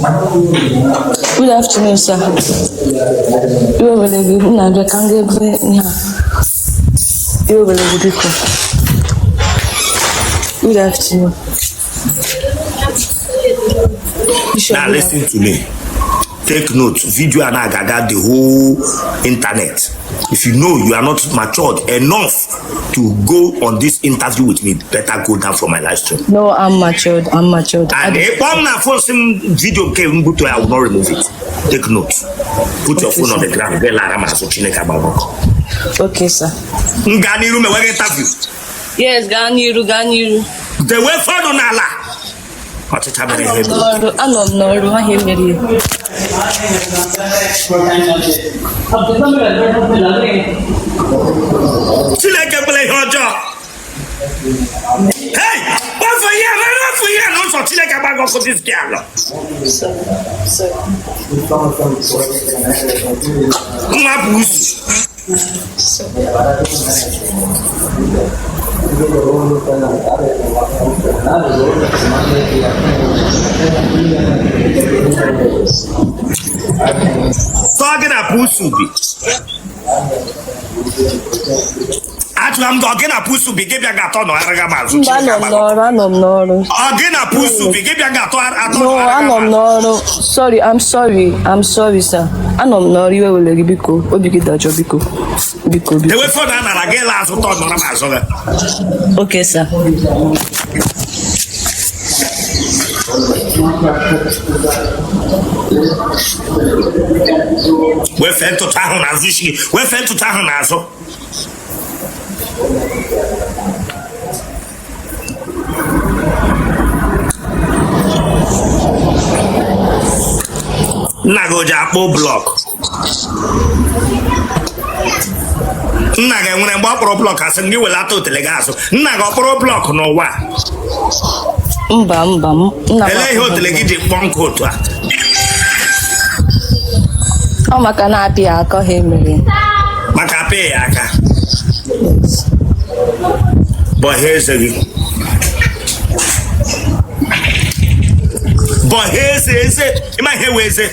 Good afternoon, sir. You will give me a You will give Good afternoon. Now listen to me. Take note. Video and I got the whole internet. If you know you are not matured enough to go on this interview with me, better go down from my live stream. No, I'm matured. I'm matured. And if I'm not forcing video came, I will not remove it. Take note. Put your phone on the ground. Okay, sir. Yes, Ganiru. The way for no nala. I don't know. I hear you. Hey, what for you? Not for Chile Cabago for this girl. Talking a pusubi. I'm talking a pusubi. Give your gato no aragamazu. Again a pusubi. Give your gato. No, sorry. I'm sorry, sir. I don't know you will let Biko. Obigida Jobiko. Biko. The way for that, I get last of Tony. Okay, sir. We fell to town as we fell to town as well. Nagojapo block. Naga when I bought pro block as a new lato telegaso. Naga pro block no wa. Eleho telegidi bonko. Oh, Macanapi, I'll call him. Macape, aka. But here's a but here's it. In my head, where's it?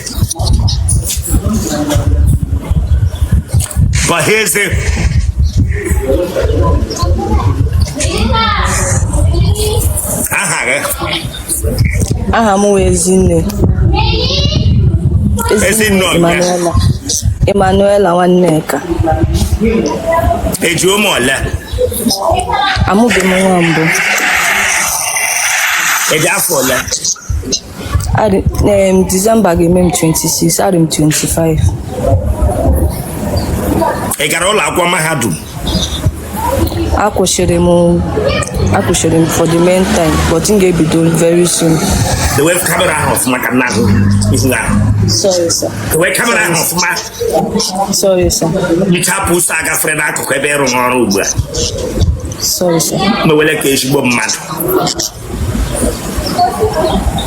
But here's it. Is it not Emanuela one neck? A Jumola. I'm moving around. A Jafola. December game 26, Adam 25. A Carola Guamahadu. I could share him for the meantime, but in be done very soon. The web camera of Macanago is now. Sorry, sir. The web camera of Mac. Sorry, sir. Tapu Saga Fredaco Cabero on Uber. Sorry, sir. No election mad.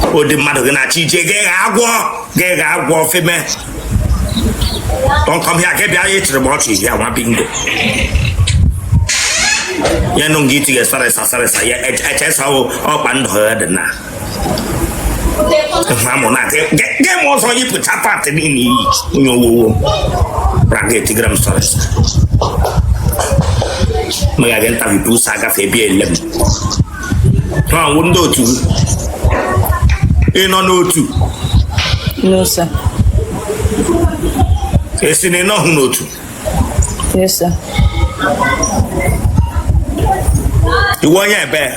Oh, the Madonna get agua, female. Don't come here, get the remote here, one bingo. You don't get to get started, that's how up and heard now. Get more so you put up at the Bracket gram stories. May I get a blue saga Fabi 11. Wouldn't do two. No, 2. No, sir. It's in a no 2. Yes, sir. You want your bear?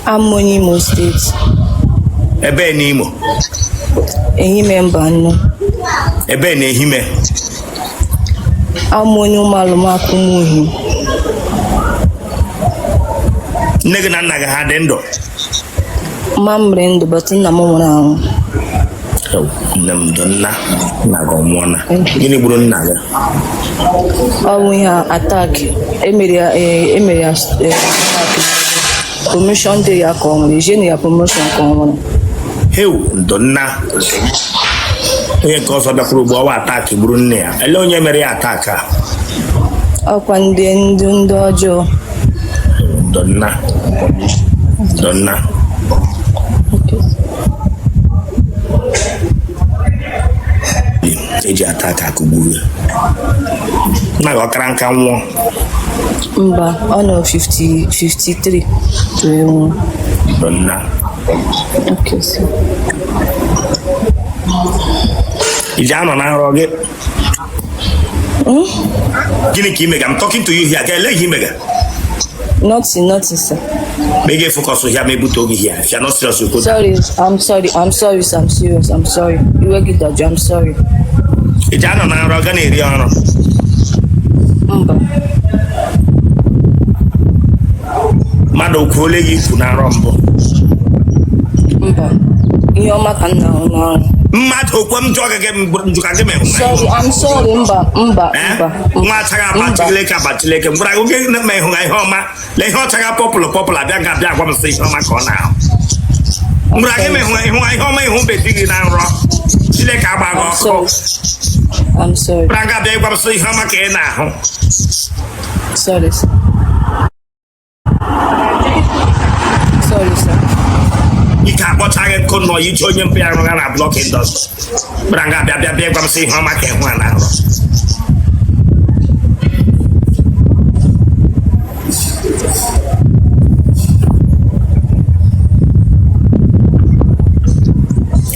I'm Monimo State. A bear Nemo. A member, no. A bear him. I'm Monimo Naga had endo. Mambrendo, but in the moment. Namdonna Nagomona. Guinea Brunaga. Oh, we have attack Emirates promotion day. I come, the promotion come. Hey, Donna. Because of the Krubo attack Brunia. Alone, you may attack her. Oh, when the end dojo. Donna. eji attack akugbu na go kranka nwo mba ono 53 donna okay so ijano na roge gini ki mega I'm talking to you here get let him mega nothing sir make it focus on here me put over here if you're not serious you go sorry I'm sorry sir. I'm serious I'm sorry you will get that job I'm sorry ijano na roge na eri ono mba mado kwole yi ku na rombo mba ihe ọma ka nna ọnụ mmadụ kwem jogage njuka gị me sorry I'm sorry mba nwa taga abatileke ngwara oge na me hụ ihe ọma le ihe ọtaga popular bịa ga bịa agwa m sị ihe ọma ka ọ na ngwara gị me hụ ihe ọma ihu beti gị na nrọ chileke agba gị ọkụ I'm sorry ngwara ga bịa gwa m sị ihe ọma ka ị na-ahụ sorry sir ike akpọchaghị nkụ nọ iji onye mpe ya rụga na blọk indọstrị gbara nga bịa gwa m sị ihe ọma ka ịhụ a na-arụ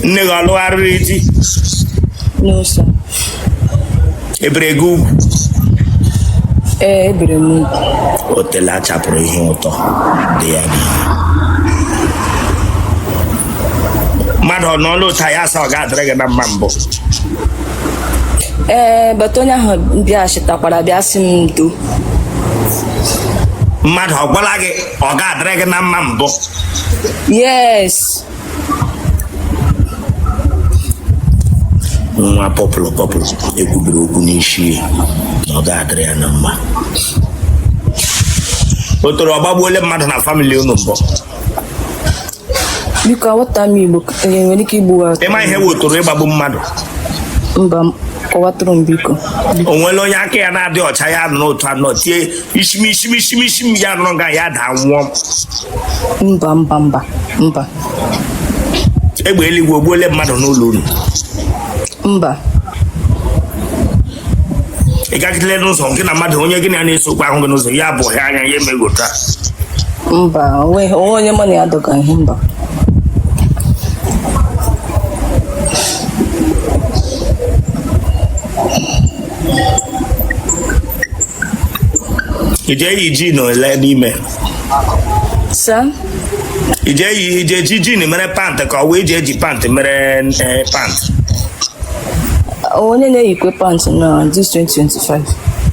nne gị ọlụgharịrị di no sir ebere gị ugwu ebere m ugwu Otele achapụrụ ihe ụtọ dị ya n'ihe mmadụ ọ n'ọlụ ụta ya asa ọ ga-adịrị gị na mma mbụ bata onye ahụ bịa chịtakwara bịa sị m ndo mmadụ ọ gwala gị ọ ga-adịrị gị na mma mbụ yes nwa pọpụlụ ekwubiri okwu n'isi na ọ ga-adịrị ya na mma o toro ọgbagbuole mmadụ na famili unu mbụ biko aghọta m Igbo nwere ike igbu ịma ihe wotoro ịgbagbu mmadụ mba kọwatụrụ m biko o nwere onye aka ya na-adị ọcha ya nọ n'otu anọ tie ishimi ya nọrọ nga ya daa nwụọ mba egbe eluigwe ogbuole mmadụ n'ụlọ unu mba ị gagidele n'ụzọ gị na mmadụ onye gị na na-esokwa ahụ gị n'ụzọ ya bụ ya anya ya emegota mba onye mụ na ya dọga ihe mba ije yi ji na ole n'ime sa ije ji ji mere pant ka ọ wee eji pant mere pant onye na-eyikwe pant na this 2025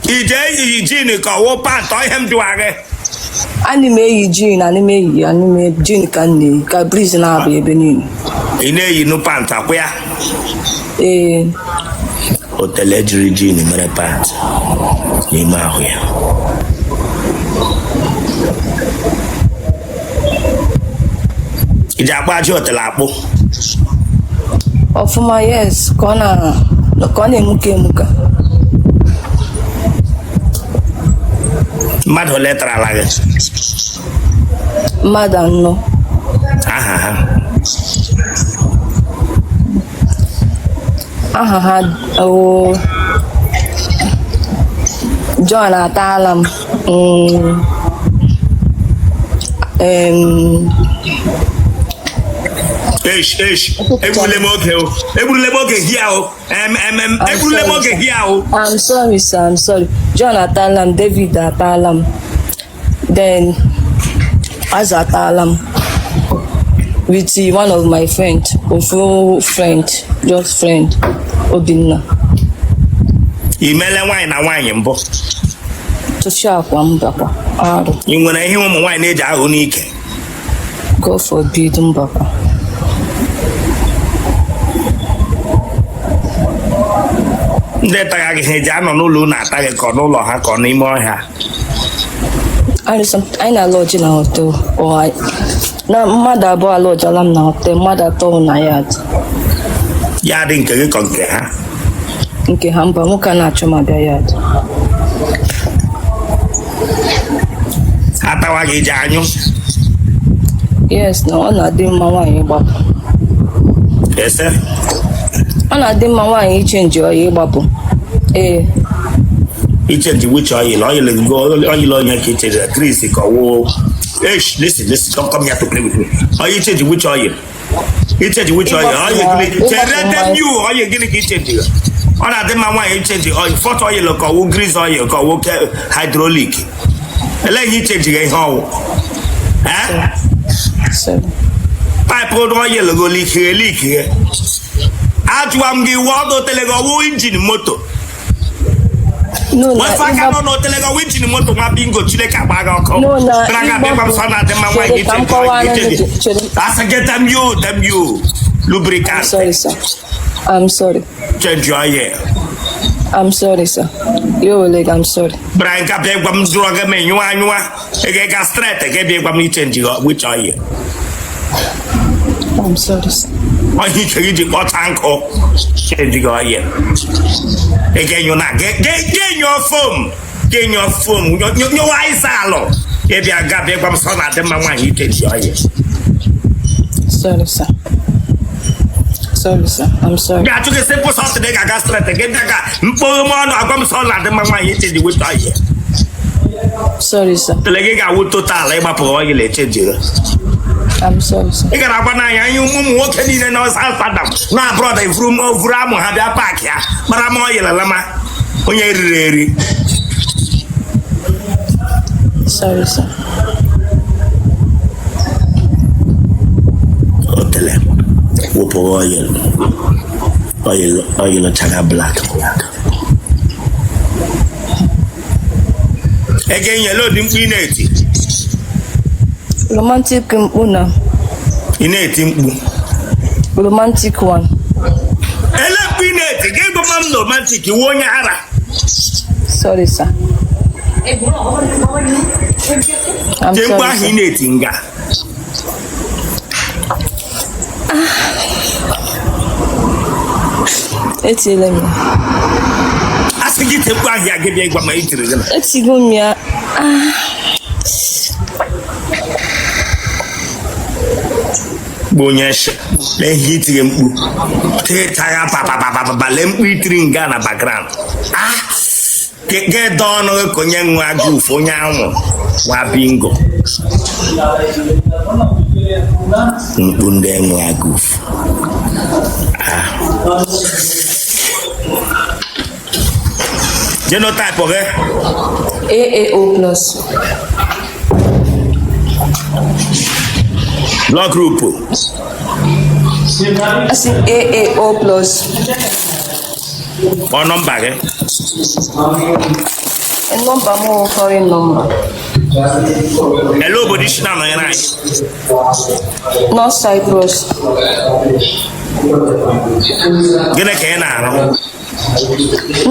ije yi ji ka ọ pant ihe m dịwa gị ana m eyi jean anime jean ka m na-eyi ka breeze na-abụ ebe niile ị na-eyi nu pant akwụ ya ee Otele jiri jean mere pant n'ime ahụ ya iji akpa ajị Otele akpụ ọfụma yes ka ọ na-emuka mmadụ ole tarala gị mmadụ anọ aha ha John ataala m egbule m oge hia o I'm sorry sir I'm sorry John ataala m David ataala m then Aza ataala m with one of my friend just friend Obinna imele nwanyị na nwanyị mbụ tụchi akwa m bakwa arụ ị nwere ihe ụmụ nwanyị na-eji ahụ n'ike God forbid mbakwa ndị taga gị ha eji anọ n'ụlọ unu ata gị ka ọ n'ụlọ ha ka ọ n'ime ọhịa anyị na-alọji na hotel na mmadụ abụọ alọjala m na hotel mmadụ atọ na ya dị nke gị ka nke ha nke ha mba nwoke a na-achọ ma bịa ya dị atawa gị eji anyụ yes na ọ na-adị mma nwaanyị gbapụ ese Ana dị mma nwaanyị ichenji oyi ịgbapụ. Ichenji which oil? Oil go oil on your kitchen. Chris go. Hey, listen, don't come here to play with me. Are you changing which oil? You change which oil? Are you going to change you? Are you going to change it? On a demand why you change oil? Fort oil or grease oil or hydraulic? Let you change it how? Eh? Pipe oil go leak here. At one give water till go engine motor. No, what if I cannot know till go engine motor? My bingo chile kabaga. No, them you. Lubricant. I'm sorry, sir. I'm sorry. Change your ear. I'm sorry, sir. Yo, like, I'm sorry. Brian Captain, come drug me, you are, a straight, a big one, change which are you? I'm sorry, sir. Why you change your tanko? Change your ear. Again, you're not get your phone. Get your phone. Your eyes are if you got big one son at the moment, you change your ear. Sorry, sir. Sorry, sir. I'm sorry. Yeah, to the simple something I got straight again. I come so like the mama you change which are you? Sorry, sir. The leg I would total labor for oil change you. I'm sorry, sir. You got a banana, you walking in and I was half Adam. Now, brother, if room of Ramo have your pack here, but I'm oil, Lama. When you're ready. Sorry, sir. Otele. Oil, chaga black. Again, yellow, dimpi. Romantic una. Romantic one. Romantic, you want your sorry, sir. I'm sorry, sir. Etile mi. Asigi te kwa here give you gba ma itire gana. Etigo mi a. Bonyesha. Le hitire mpu. Te taya pa le mpu itire nga na background. Get down ko nyenwa goof onyanwo wa bingo. Mpunde nwa goof. Genotype, okay? AAO plus. Blood group. I see AAO plus. What number, eh? A number more foreign number. Hello, body shina no yana. North Cyprus. Gene ke na no.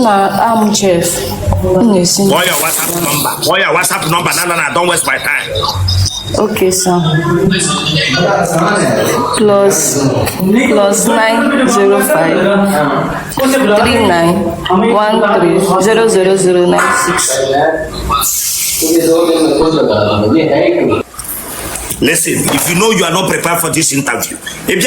I'm chef. What's your WhatsApp number? No, don't waste my time. Okay, sir. Plus 905 3913 00096. Listen, if you know you are not prepared for this interview, if you